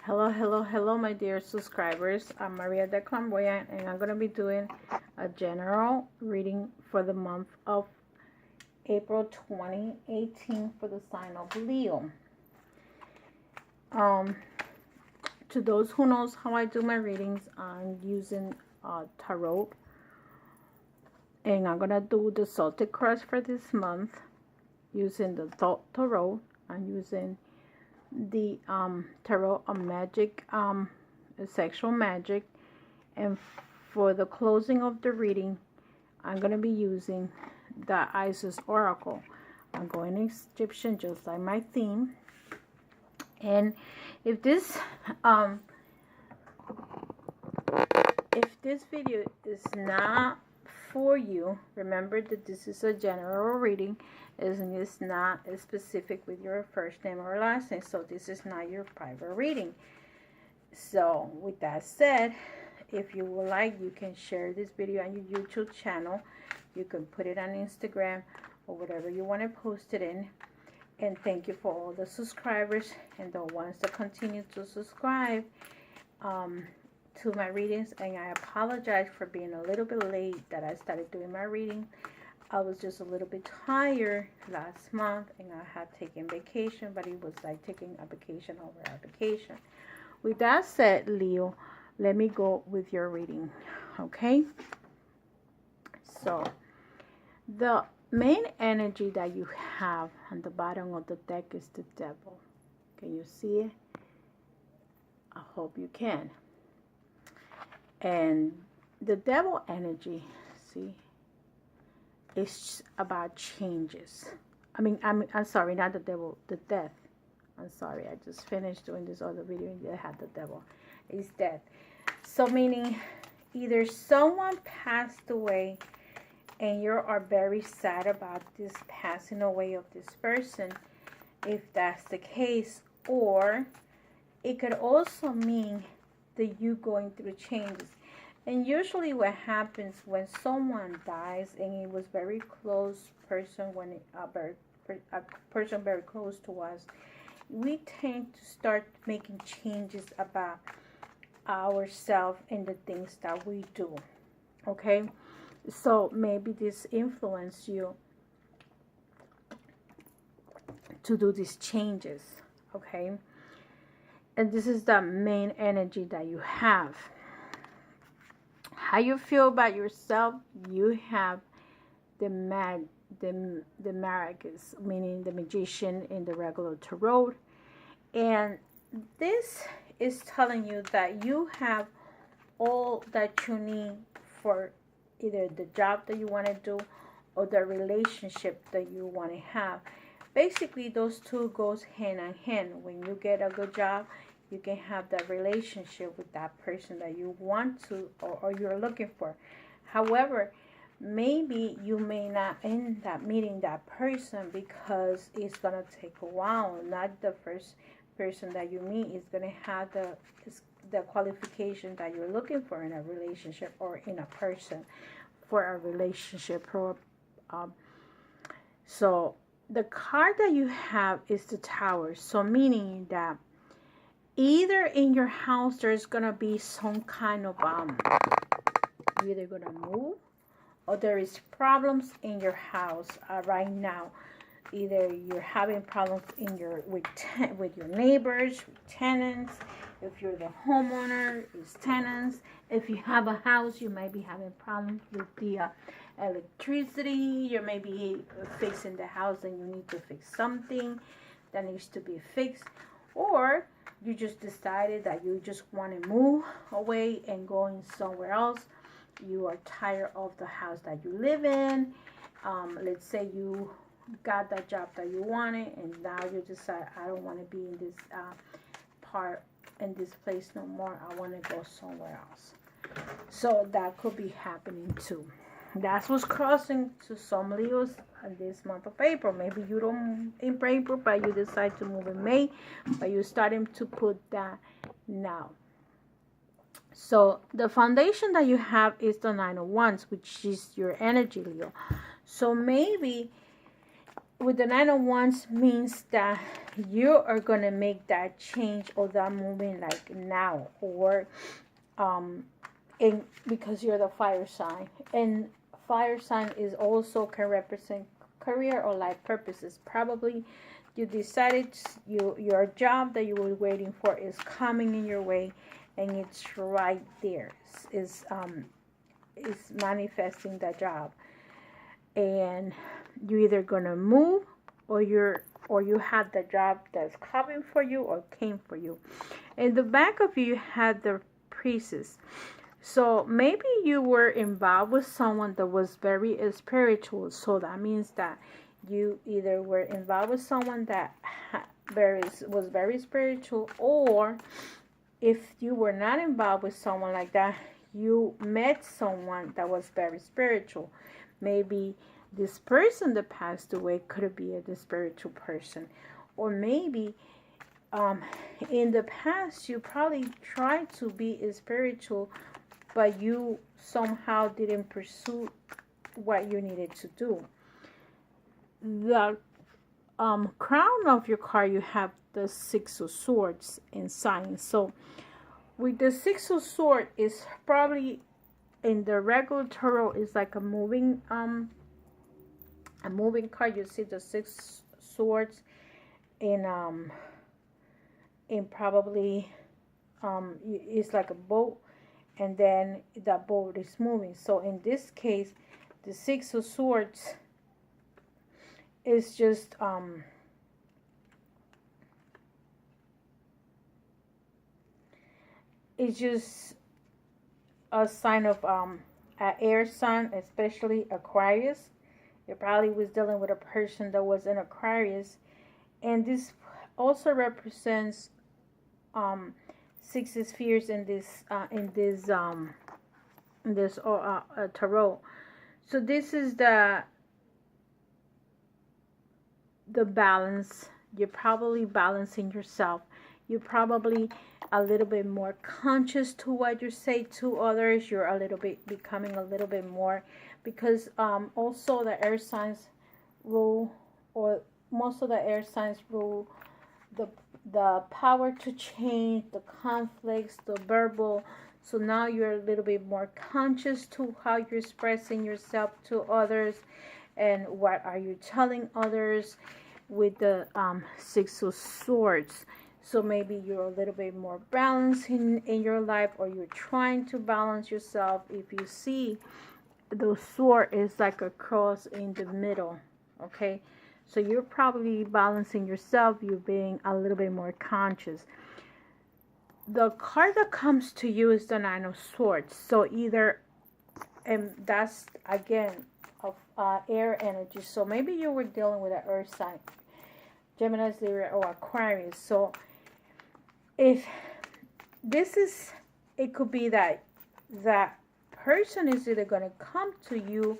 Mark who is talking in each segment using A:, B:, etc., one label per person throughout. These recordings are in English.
A: Hello, my dear subscribers. I'm Maria the Clairvoyant, and I'm going to be doing a general reading for the month of April 2018 for the sign of Leo. To those who knows how I do my readings, I'm using tarot, and I'm going to do the Celtic cards for this month using the tarot. I'm using the tarot of magic, sexual magic, and for the closing of the reading I'm going to be using the Isis Oracle. I'm going Egyptian just like my theme. And if this video is not for you, remember that this is a general reading, and it's not specific with your first name or last name, so this is not your private reading. So with that said, if you would like, you can share this video on your YouTube channel. You can put it on Instagram or whatever you want to post it in. And thank you for all the subscribers and the ones that continue to subscribe to my readings. And I apologize for being a little bit late that I started doing my reading. I was just a little bit tired last month, and I had taken vacation, but it was like taking a vacation over a vacation. With that said, Leo, let me go with your reading, okay? So, the main energy that you have on the bottom of the deck is the devil. Can you see it? I hope you can. And the devil energy, see, it's about changes. I'm sorry, not the devil, the death. I'm sorry, I just finished doing this other video and I had the devil. It's death. So meaning either someone passed away and you are very sad about this passing away of this person, if that's the case, or it could also mean that you going through changes. And usually what happens when someone dies and it was very close person, when a person very close to us, we tend to start making changes about ourselves and the things that we do. Okay, so maybe this influenced you to do these changes. Okay, and this is the main energy that you have. How you feel about yourself, you have the Maracus, meaning the magician in the regular tarot. And this is telling you that you have all that you need for either the job that you want to do or the relationship that you want to have. Basically, those two goes hand in hand. When you get a good job, you can have that relationship with that person that you want to or you're looking for. However, maybe you may not end up meeting that person because it's going to take a while. Not the first person that you meet is going to have the qualification that you're looking for in a relationship or in a person for a relationship. So the card that you have is the Tower. So meaning that either in your house there's gonna be some kind of you're either gonna move or there is problems in your house right now. Either you're having problems in with your neighbors, with tenants. If you're the homeowner, it's tenants. If you have a house, you might be having problems with the electricity. You may be fixing the house and you need to fix something that needs to be fixed. Or you just decided that you just want to move away and going somewhere else. You are tired of the house that you live in. Let's say you got that job that you wanted and now you decide, I don't want to be in this in this place no more. I want to go somewhere else. So that could be happening too. That's what's crossing to some Leos in this month of April. Maybe you don't in April, but you decide to move in May, but you're starting to put that now. So the foundation that you have is the Nine of Wands, which is your energy, Leo. So maybe with the Nine of Wands means that you are going to make that change or that movement like now, or because you're the fire sign, and fire sign is also can represent career or life purposes. Probably you decided your job that you were waiting for is coming in your way, and it's right there. Is manifesting that job, and you're either gonna move, or you had the job that's coming for you or came for you. In the back of you had the priestess. So maybe you were involved with someone that was very spiritual. So that means that you either were involved with someone that was very spiritual, or if you were not involved with someone like that, you met someone that was very spiritual. Maybe this person that passed away could be the spiritual person, or maybe in the past you probably tried to be spiritual, but you somehow didn't pursue what you needed to do. The crown of your card, you have the Six of Swords in sign. So with the Six of Swords, is probably in the regular tarot is like a moving card. You see the Six Swords in probably it's like a boat, and then that boat is moving. So in this case, the Six of Swords is just it's just a sign of an air sign, especially Aquarius. You probably was dealing with a person that was in Aquarius, and this also represents 6 spheres in this tarot. So this is the balance. You're probably balancing yourself. You're probably a little bit more conscious to what you say to others. You're a little bit becoming a little bit more, because also the air signs rule, or most of the air signs rule the power to change, the conflicts, the verbal. So now you're a little bit more conscious to how you're expressing yourself to others, and what are you telling others with the Six of Swords. So maybe you're a little bit more balanced in your life, or you're trying to balance yourself. If you see the sword is like a cross in the middle, okay? So you're probably balancing yourself. You're being a little bit more conscious. The card that comes to you is the Nine of Swords. So either, and that's again of air energy. So maybe you were dealing with an earth sign, Gemini, Libra, or Aquarius. So if this is, it could be that that person is either going to come to you,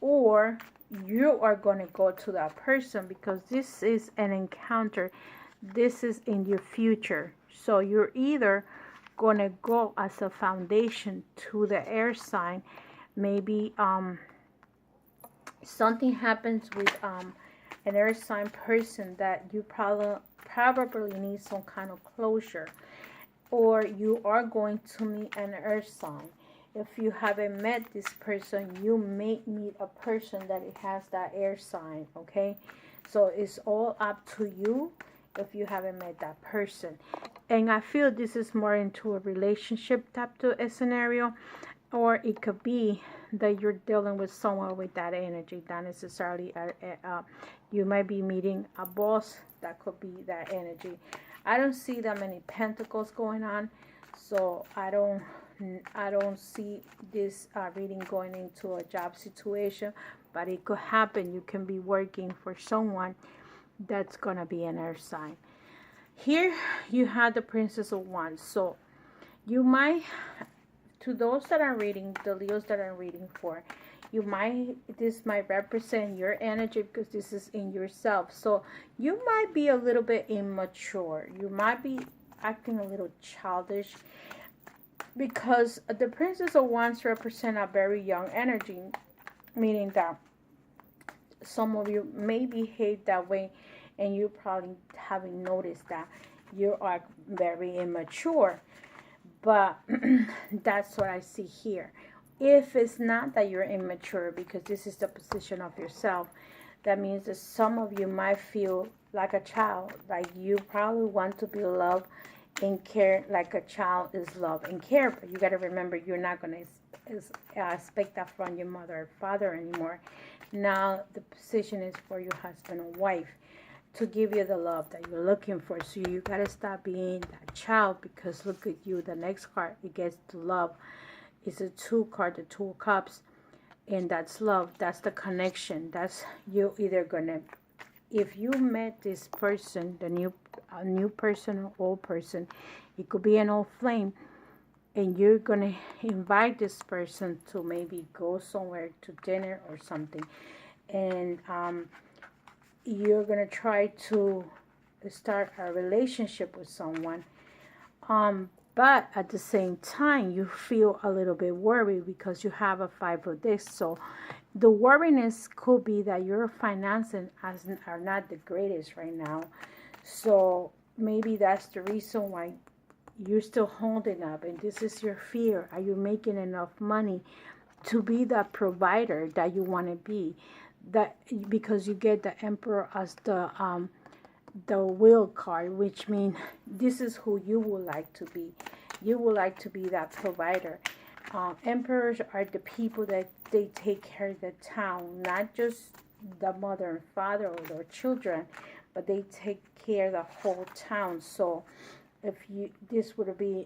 A: or you are going to go to that person, because this is an encounter. This is in your future. So you're either going to go as a foundation to the air sign. Maybe something happens with an earth sign person that you probably need some kind of closure, or you are going to meet an earth sign. If you haven't met this person, you may meet a person that it has that air sign, okay? So it's all up to you if you haven't met that person. And I feel this is more into a relationship type of scenario, or it could be that you're dealing with someone with that energy, not necessarily you might be meeting a boss that could be that energy. I don't see that many pentacles going on, so I don't see this reading going into a job situation, but it could happen. You can be working for someone that's gonna be an earth sign. Here you have the Princess of Wands. So you might, to those that are reading, the Leos that are reading for, this might represent your energy, because this is in yourself. So you might be a little bit immature. You might be acting a little childish, because the Princess of Wands represent a very young energy, meaning that some of you may behave that way, and you probably haven't noticed that you are very immature. But that's what I see here. If it's not that you're immature, because this is the position of yourself, that means that some of you might feel like a child, like you probably want to be loved and care like a child is loved and cared. But you got to remember, you're not going to expect that from your mother or father anymore. Now the position is for your husband or wife to give you the love that you're looking for. So you got to stop being that child, because look at you, the next card, it gets to love. It's a 2 card, the 2 of Cups, and that's love. That's the connection. That's you either gonna, if you met this person, a new person or old person, it could be an old flame, and you're gonna invite this person to maybe go somewhere to dinner or something, and you're gonna try to start a relationship with someone, but at the same time you feel a little bit worried because you have a 5 of this. So the worriness could be that your finances are not the greatest right now. So maybe that's the reason why you're still holding up, and this is your fear. Are you making enough money to be that provider that you want to be? That because you get the Emperor as the Wheel card, which means this is who you would like to be. You would like to be that provider. Emperors are the people that they take care of the town, not just the mother and father or their children, but they take care of the whole town. So if you, this would be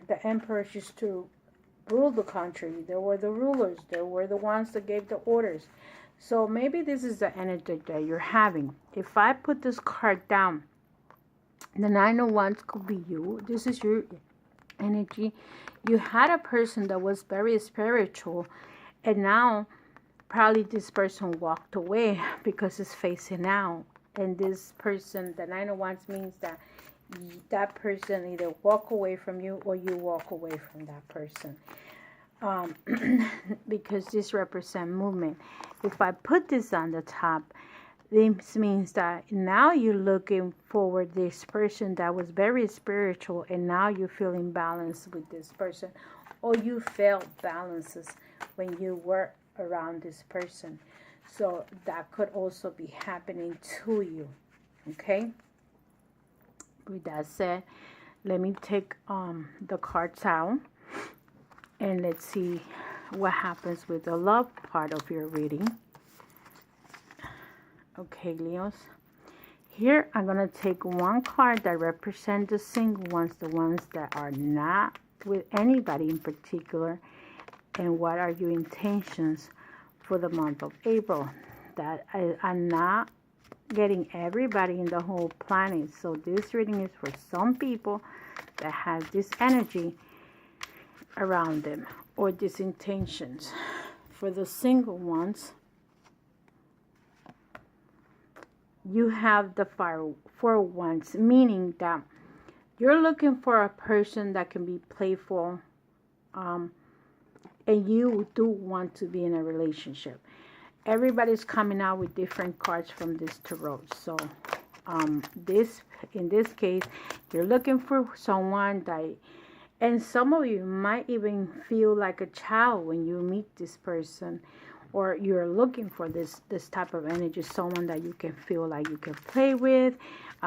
A: the emperors used to rule the country. They were the rulers. They were the ones that gave the orders. So maybe this is the energy that you're having. If I put this card down, the 9 of Wands could be you. This is your energy. You had a person that was very spiritual, and now probably this person walked away because it's facing out. And this person, the 9 of Wands, means that that person either walk away from you or you walk away from that person. Because this represents movement. If I put this on the top, this means that now you're looking forward this person that was very spiritual, and now you feel imbalanced with this person, or you felt balances when you were around this person. So that could also be happening to you. Okay, with that said, let me take the cards out, and let's see what happens with the love part of your reading. Okay, Leos. Here, I'm going to take one card that represents the single ones, the ones that are not with anybody in particular. And what are your intentions for the month of April? That I'm not getting everybody in the whole planet. So this reading is for some people that have this energy around them, or these intentions. For the single ones, you have the 4 of Wands, meaning that you're looking for a person that can be playful, and you do want to be in a relationship. Everybody's coming out with different cards from this tarot. So in this case, you're looking for someone that, and some of you might even feel like a child when you meet this person, or you're looking for this type of energy, someone that you can feel like you can play with,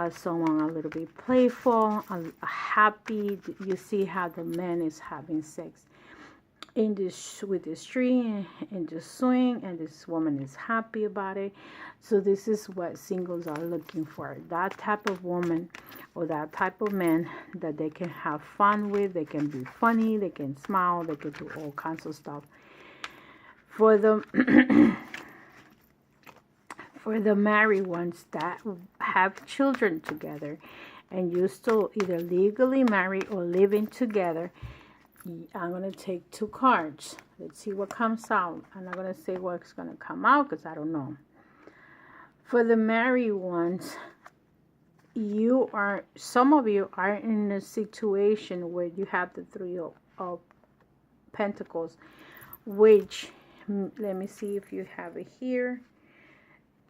A: someone a little bit playful, happy. You see how the man is having sex in this with this tree in the swing, and this woman is happy about it. So this is what singles are looking for, that type of woman or that type of man that they can have fun with, they can be funny, they can smile, they can do all kinds of stuff. For the for the married ones that have children together, and you still either legally married or living together, I'm going to take 2 cards. Let's see what comes out. I'm not going to say what's going to come out because I don't know. For the married ones, some of you are in a situation where you have the 3 of Pentacles, which, let me see if you have it here.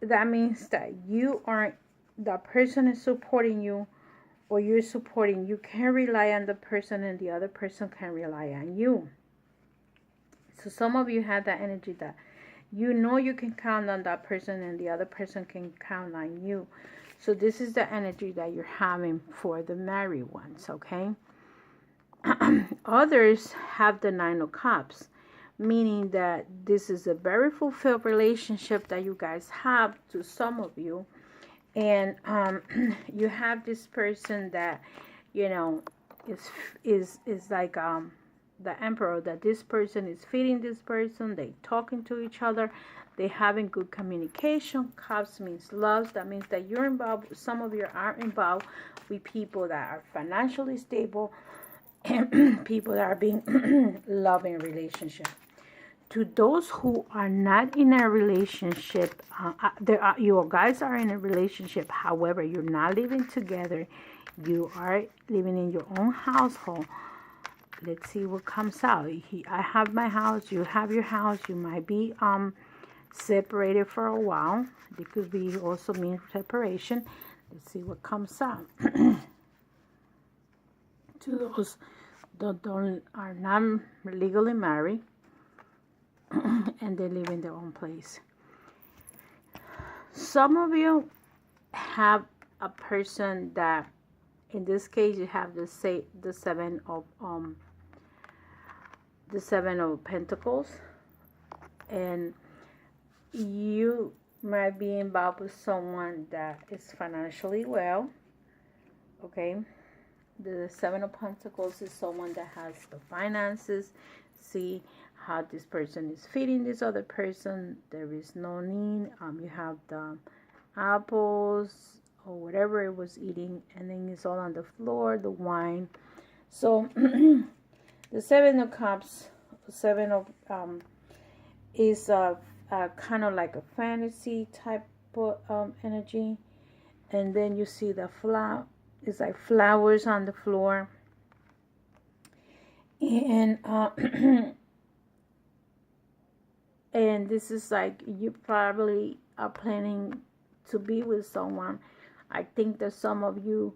A: that means that that person is supporting you, or you're supporting. You can rely on the person, and the other person can rely on you. So some of you have that energy that you know you can count on that person, and the other person can count on you. So this is the energy that you're having for the married ones, okay? Others have the Nine of Cups, meaning that this is a very fulfilled relationship that you guys have, to some of you. And you have this person that, you know, is like the emperor, that this person is feeding this person, they talking to each other, they having good communication. Cups means love. That means that you're involved, some of you are involved with people that are financially stable, and people that are being loving relationship. To those who are not in a relationship, you guys are in a relationship, however you're not living together, you are living in your own household. Let's see what comes out. I have my house, you have your house. You might be separated for a while. It could be also mean separation. Let's see what comes out. To those that are not legally married and they live in their own place. Some of you have a person that, in this case, you have the seven of Pentacles, and you might be involved with someone that is financially well, okay? The Seven of Pentacles is someone that has the finances. See how this person is feeding this other person. There is no need. You have the apples or whatever it was eating, and then it's all on the floor, the wine. So the Seven of Cups, is kind of like a fantasy type of energy. And then you see the flower. It's like flowers on the floor. And and this is like, you probably are planning to be with someone. I think that some of you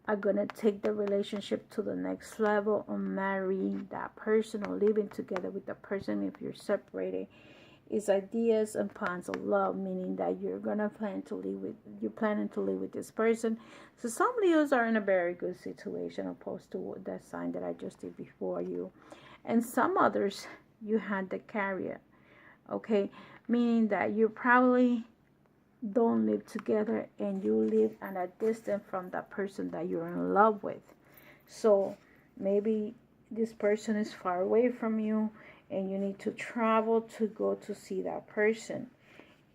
A: are going to take the relationship to the next level, or marrying that person, or living together with the person. If you're separated, is ideas and plans of love, meaning that you're planning to live with this person. So some Leos are in a very good situation, opposed to that sign that I just did before you. And some others, you had the Carrier, okay, meaning that you probably don't live together, and you live at a distance from that person that you're in love with. So maybe this person is far away from you, and you need to travel to go to see that person.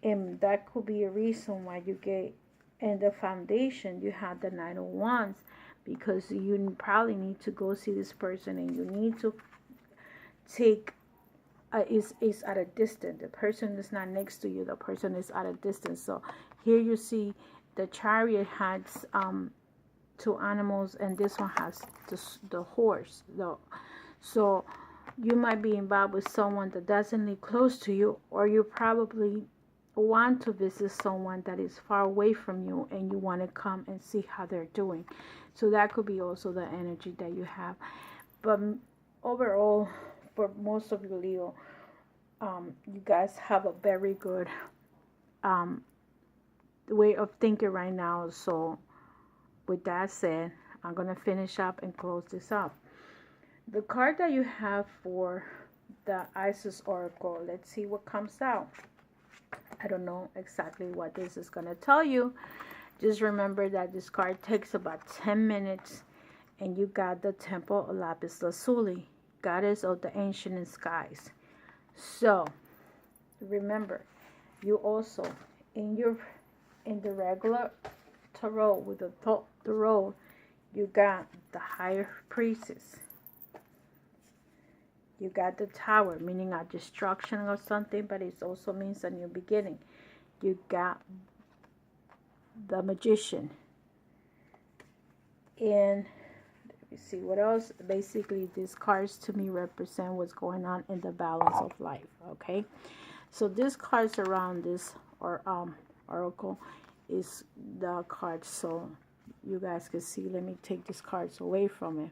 A: And that could be a reason why you get in the foundation, you have the Nine of Wands, because you probably need to go see this person, and you need to take, is at a distance. The person is not next to you. The person is at a distance. So here you see the Chariot has two animals, and this one has the horse. So you might be involved with someone that doesn't live close to you, or you probably want to visit someone that is far away from you, and you want to come and see how they're doing. So that could be also the energy that you have. But overall, for most of you, Leo, you guys have a very good way of thinking right now. So with that said, I'm going to finish up and close this up. The card that you have for the Isis Oracle, let's see what comes out. I don't know exactly what this is going to tell you. Just remember that this card takes about 10 minutes, and you got the Temple of Lapiz Lazuli, goddess of the ancient skies. So remember, you also in the regular tarot with the tarot, you got the High Priestess. You got the Tower, meaning a destruction or something, but it also means a new beginning. You got the Magician. And let me see what else. Basically, these cards to me represent what's going on in the balance of life, okay? So these cards around this, or oracle is the card. So you guys can see, let me take these cards away from it.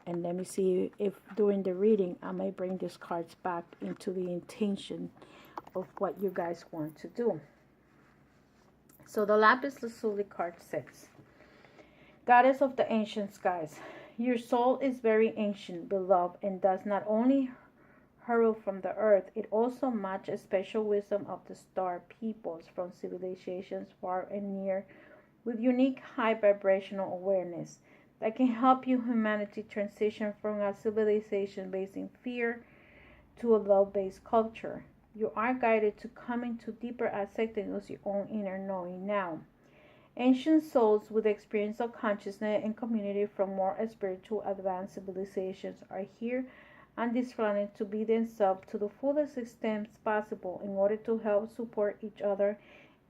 A: And let me see if during the reading, I may bring these cards back into the intention of what you guys want to do. So the Lapiz Lazuli card says, Goddess of the ancient skies, your soul is very ancient, beloved, and does not only hurl from the earth, it also matches special wisdom of the star peoples from civilizations far and near with unique high vibrational awareness that can help you humanity transition from a civilization based in fear to a love-based culture. You are guided to come into deeper acceptance of your own inner knowing now. Ancient souls with experience of consciousness and community from more spiritual advanced civilizations are here on this planet to be themselves to the fullest extent possible in order to help support each other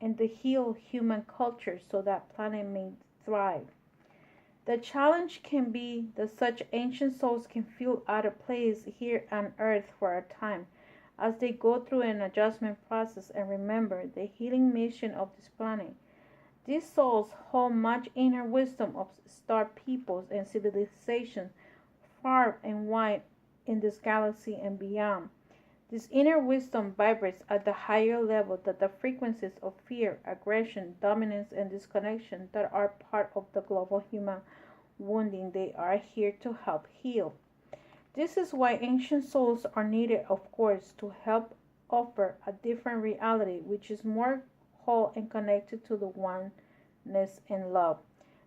A: and to heal human culture so that planet may thrive. The challenge can be that such ancient souls can feel out of place here on earth for a time as they go through an adjustment process and remember the healing mission of this planet. These souls hold much inner wisdom of star peoples and civilizations far and wide in this galaxy and beyond. This inner wisdom vibrates at the higher level than the frequencies of fear, aggression, dominance, and disconnection that are part of the global human wounding they are here to help heal. This is why ancient souls are needed, of course, to help offer a different reality which is more whole and connected to the oneness and love.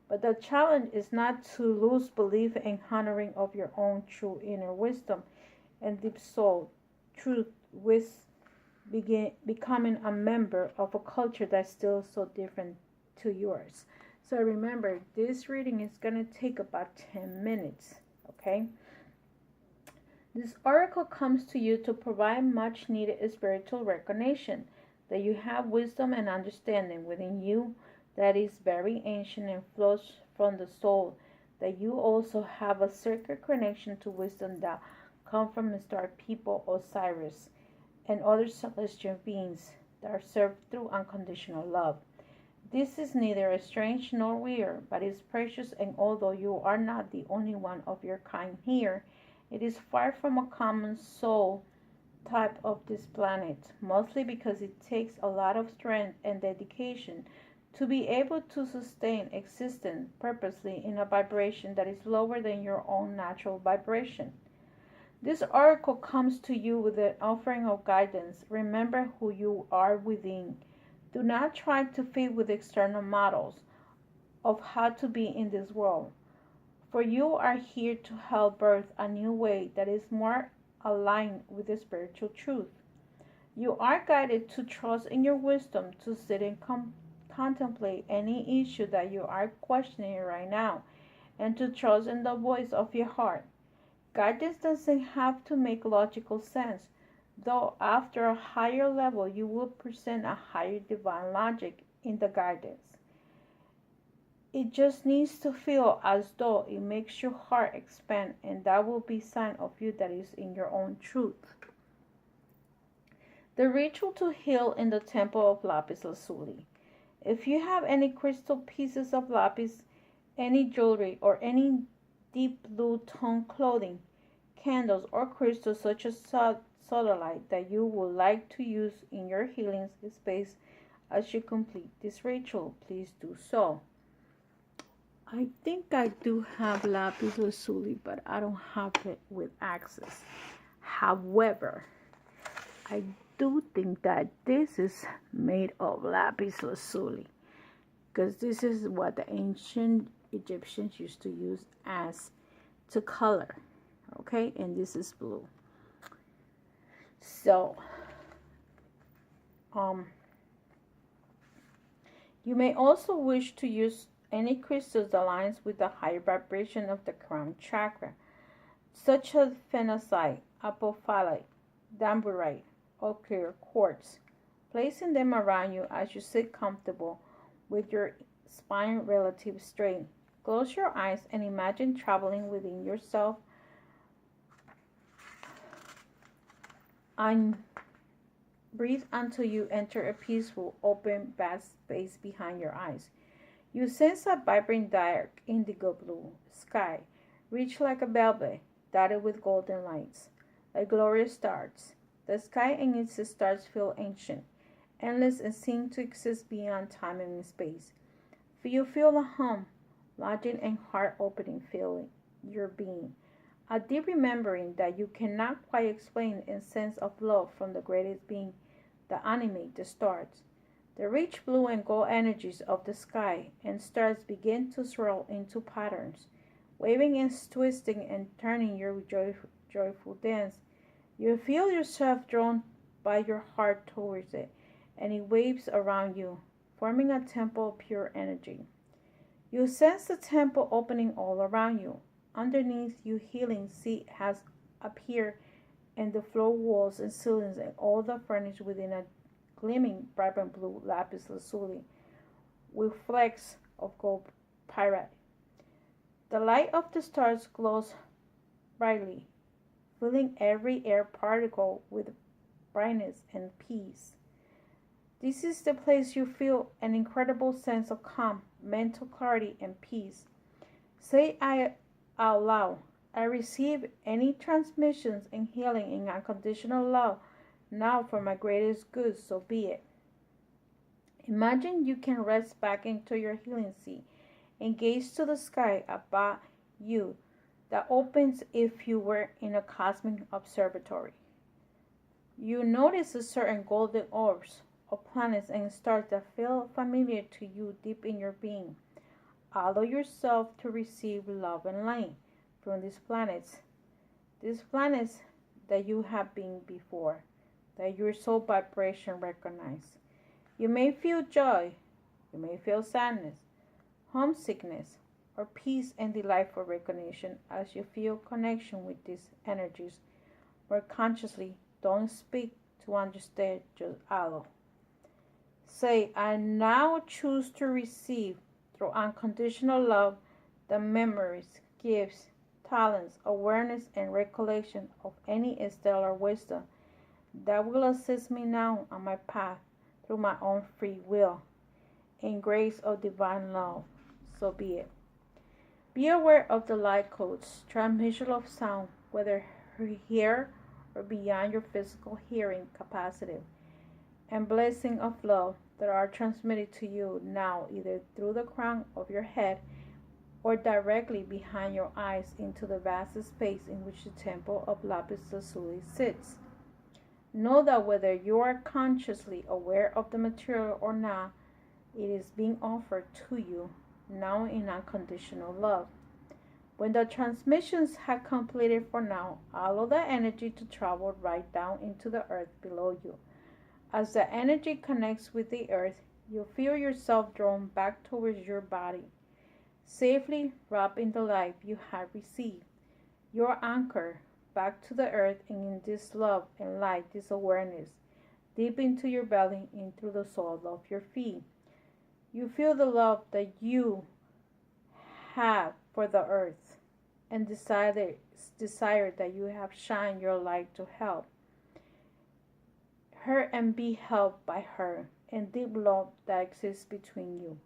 A: But the challenge is not to lose belief and honoring of your own true inner wisdom and deep soul truth with becoming a member of a culture that's still so different to yours. So remember, this reading is going to take about 10 minutes, okay? This oracle comes to you to provide much needed spiritual recognition that you have wisdom and understanding within you that is very ancient and flows from the soul, that you also have a sacred connection to wisdom that come from the star people Osiris and other celestial beings that are served through unconditional love. This is neither strange nor weird, but is precious, and although you are not the only one of your kind here, it is far from a common soul type of this planet, mostly because it takes a lot of strength and dedication to be able to sustain existence purposely in a vibration that is lower than your own natural vibration. This oracle comes to you with an offering of guidance. Remember who you are within. Do not try to fit with external models of how to be in this world, for you are here to help birth a new way that is more aligned with the spiritual truth. You are guided to trust in your wisdom to sit and contemplate any issue that you are questioning right now, and to trust in the voice of your heart. Guidance doesn't have to make logical sense, though after a higher level you will present a higher divine logic in the guidance. It just needs to feel as though it makes your heart expand, and that will be a sign of you that is in your own truth. The ritual to heal in the temple of Lapiz Lazuli. If you have any crystal pieces of lapis, any jewelry, or any deep blue tone clothing, candles, or crystals such as sodalite that you would like to use in your healing space as you complete this ritual, please do so. I think I do have Lapis Lazuli, but I don't have it with access. However, I do think that this is made of Lapis Lazuli, because this is what the ancient Egyptians used to use as to color, okay? And this is blue. So you may also wish to use any crystals that aligns with the higher vibration of the crown chakra, such as phenacite, apophyllite, damburite, or clear quartz, placing them around you as you sit comfortable with your spine relatively straight. Close your eyes and imagine traveling within yourself on Breathe until you enter a peaceful, open, vast space behind your eyes. You sense a vibrant dark indigo blue sky, rich like a velvet, dotted with golden lights, like glorious stars. The sky and its stars feel ancient, endless, and seem to exist beyond time and space. You feel a hum, lodging and heart-opening feeling your being, a deep remembering that you cannot quite explain and sense of love from the greatest being that animate the stars. The rich blue and gold energies of the sky and stars begin to swirl into patterns, waving and twisting and turning your joyful dance. You feel yourself drawn by your heart towards it, and it waves around you, forming a temple of pure energy. You sense the temple opening all around you. Underneath you, healing seat has appeared, and the floor walls and ceilings and all the furniture within a gleaming vibrant blue Lapis Lazuli with flecks of gold pyrite. The light of the stars glows brightly, filling every air particle with brightness and peace. This is the place you feel an incredible sense of calm, mental clarity, and peace. Say out loud, I receive any transmissions and healing in unconditional love now for my greatest good, so be it. Imagine you can rest back into your healing seat and gaze to the sky above you that opens if you were in a cosmic observatory. You notice a certain golden orbs of planets and stars that feel familiar to you deep in your being. Allow yourself to receive love and light from these planets that you have been before, that your soul vibration recognize. You may feel joy, you may feel sadness, homesickness, or peace and delightful recognition as you feel connection with these energies more consciously. Don't speak to understand, just allow. Say, I now choose to receive through unconditional love the memories, gifts, talents, awareness, and recollection of any stellar wisdom that will assist me now on my path through my own free will in grace of divine love. So be it. Be aware of the light codes, transmission of sound, whether here or beyond your physical hearing capacity, and blessing of love that are transmitted to you now either through the crown of your head or directly behind your eyes into the vast space in which the temple of Lapis Lazuli sits. Know that whether you are consciously aware of the material or not, it is being offered to you now in unconditional love. When the transmissions have completed for now, allow the energy to travel right down into the earth below you. As the energy connects with the earth, you feel yourself drawn back towards your body, safely wrapped in the life you have received. Your anchor back to the earth, and in this love and light, this awareness, deep into your belly, in through the sole of your feet. You feel the love that you have for the earth and desire that you have shined your light to help her and be helped by her, and deep love that exists between you.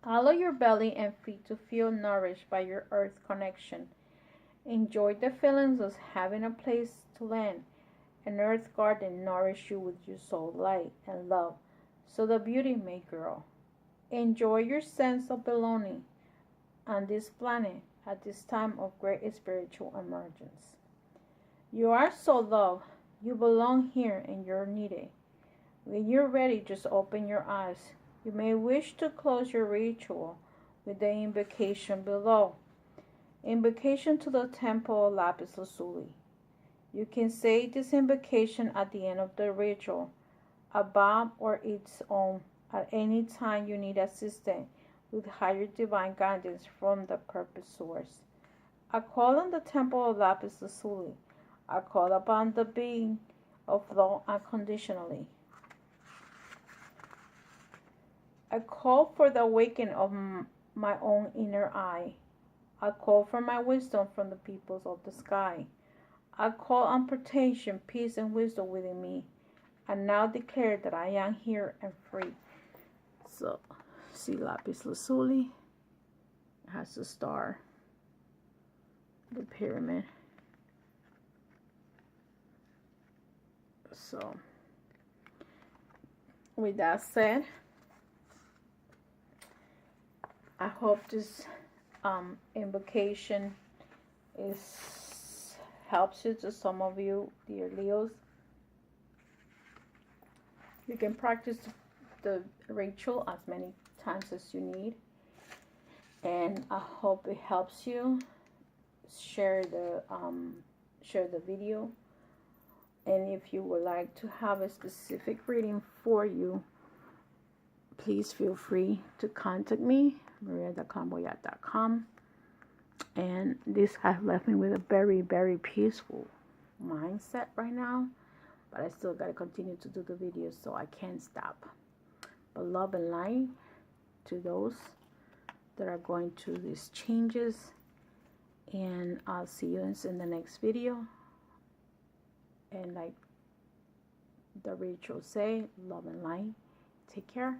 A: Allow your belly and feet to feel nourished by your earth connection. Enjoy the feelings of having a place to land. An earth garden nourish you with your soul light and love, so the beauty may grow. Enjoy your sense of belonging on this planet at this time of great spiritual emergence. You are so loved. You belong here and you're needed. When you're ready, just open your eyes. You may wish to close your ritual with the invocation below. Invocation to the temple of Lapis Lazuli. You can say this invocation at the end of the ritual, above or its own, at any time you need assistance with higher divine guidance from the purpose source. I call on the temple of Lapis Lazuli. I call upon the being of love unconditionally. I call for the awakening of my own inner eye. I call for my wisdom from the peoples of the sky. I call on protection, peace, and wisdom within me, and now declare that I am here and free. So, see Lapiz Lazuli. It has the star, the pyramid. So, with that said, I hope this invocation helps you to some of you, dear Leos. You can practice the ritual as many times as you need, and I hope it helps you. Share the video, and if you would like to have a specific reading for you, please feel free to contact me, maria.clairvoyant.com. And this has left me with a very, very peaceful mindset right now, but I still got to continue to do the videos, so I can't stop. But love and light to those that are going through these changes, and I'll see you in the next video. And like the ritual say, love and light. Take care.